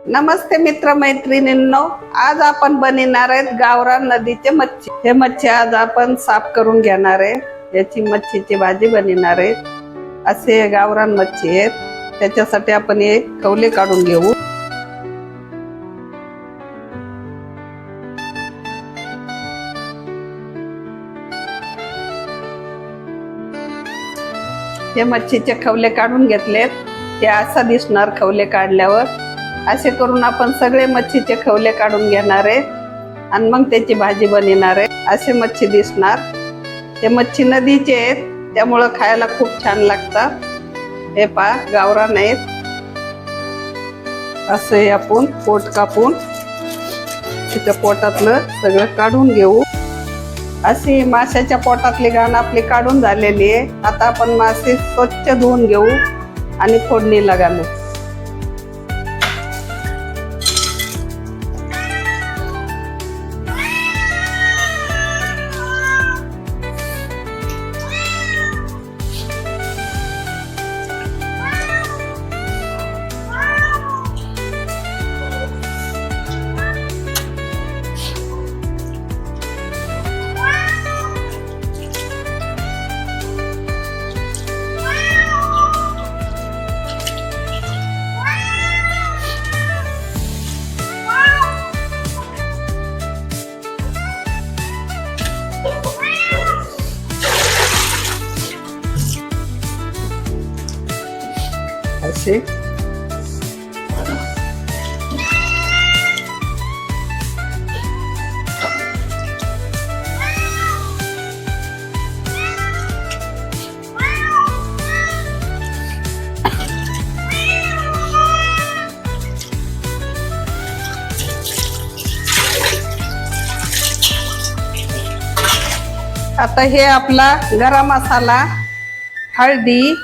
नमस्ते मित्र मैत्रिणींनो, आज आपण बनवणार आहेत गावरान नदीचे मच्छी। हे मच्छी आज आपण साफ करून घेणार आहे। याची मच्छीची भाजी बनवणार आहे। असे गावरान मच्छी आहेत, त्याच्यासाठी आपण हे खवले काढून घेऊ। हे मच्छीचे खवले काढून घेतलेत। हे असा दिसणार खवले काढल्यावर। असे करून आपण सगळे मच्छीचे खवले काढून घेणार आहे आणि मग त्याची भाजी बनवणार आहे। असे मच्छी दिसणार। हे मच्छी नदीचे आहेत, त्यामुळे खायला खूप छान लागतात। हे पहा, गावरान आहेत। असे आपण पोट कापून त्याच्या पोटातलं सगळं काढून घेऊ। अशी माशाच्या पोटातली घाण आपली काढून झालेली आहे। आता आपण मासे स्वच्छ धुवून घेऊ आणि फोडणीला घालू। असे आता हे आपला गरम मसाला, हळदी,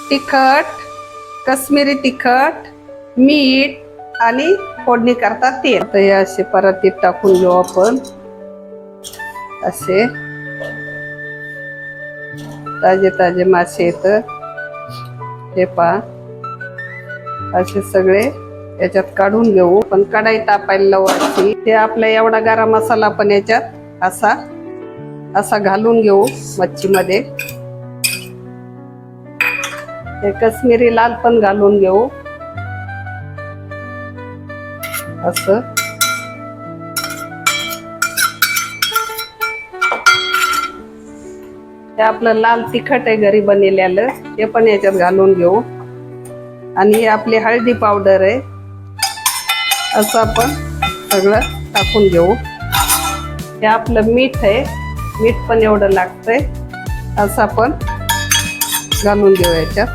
तिखट, कश्मीरी तिखट, मीठ आणि फोडणी करता तेल। तर हे असे परातीत टाकून घेऊ आपण। असे ताजे ताजे मासे येत। हे पहा, असे सगळे याच्यात काढून घेऊ। पण कढाई तापायला लावायची। हे आपला एवढा गरम मसाला पण याच्यात असा घालून घेऊ मच्छी मध्ये। हे कश्मीरी लाल पण घालून घेऊ असं। हे आपलं लाल तिखट आहे घरी बनवलेलं, ते पण याच्यात घालून घेऊ। आणि हे आपली हळदी पावडर आहे, असं आपण सगळं टाकून घेऊ। हे आपलं मीठ आहे, मीठ पण एवढं लागतंय, असं आपण घालून घेऊ याच्यात।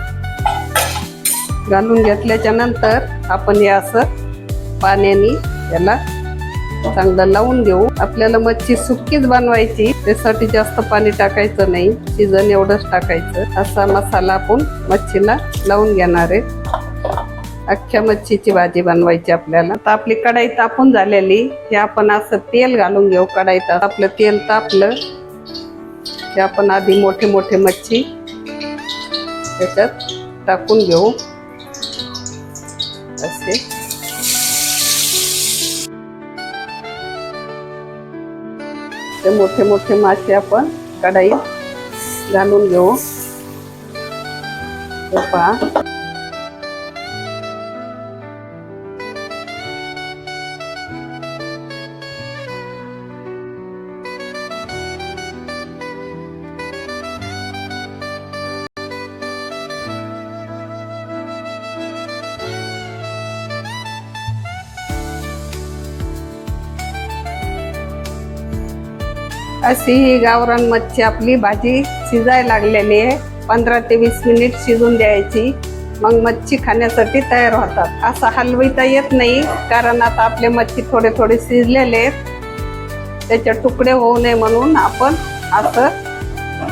घालून घेतल्याच्या नंतर आपण हे असं पाण्याने याला चांगलं लावून घेऊ। आपल्याला मच्छी सुक्कीच बनवायची, त्यासाठी जास्त पाणी टाकायचं नाही, शिजन एवढंच टाकायचं। असा मसाला आपण मच्छीला लावून घेणार आहे। अख्ख्या मच्छीची भाजी बनवायची आपल्याला। आता आपली कढाई तापून झालेली, हे आपण असं तेल घालून घेऊ कढाईत। आपलं तेल तापलं, हे आपण आधी मोठे मोठे मच्छी त्याच्यात टाकून घेऊ असे। ते मोठे मोठे मासे आपण कढाईत घालून घेऊ। हे पहा, अशी ही गावरान मच्छी आपली भाजी शिजायला लागलेली आहे। 15 ते 20 मिनिट शिजून द्यायची, मग मच्छी खाण्यासाठी तयार होतात। असं हलविता येत नाही, कारण आता आपले मच्छी थोडे थोडे शिजलेले आहेत, त्याचे तुकडे होऊ नये म्हणून आपण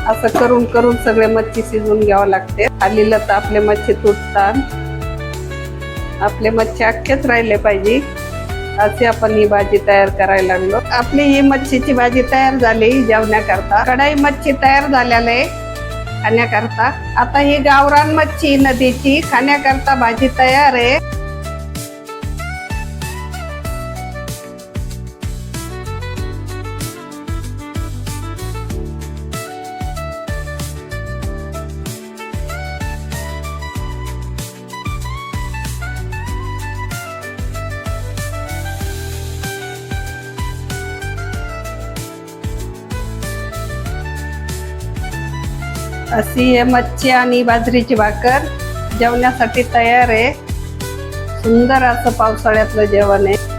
असं करून करून सगळे मच्छी शिजून घ्यावं लागते। खालीला तर आपले मच्छी तुटतात, आपले मच्छी अख्खेच राहिले पाहिजे। अशी आपण ही भाजी तयार करायला लागलो। आपली ही मच्छीची भाजी तयार झाली जेवण्याकरता। कढाई मच्छी तयार झालेली आहे खाण्याकरता। आता ही गावरान मच्छी नदीची खाण्याकरता भाजी तयार आहे। अशी हे मच्छी आणि बाजरीची भाकर जेवणासाठी तयार आहे. सुंदर असं पावसाळ्यातलं जेवण आहे.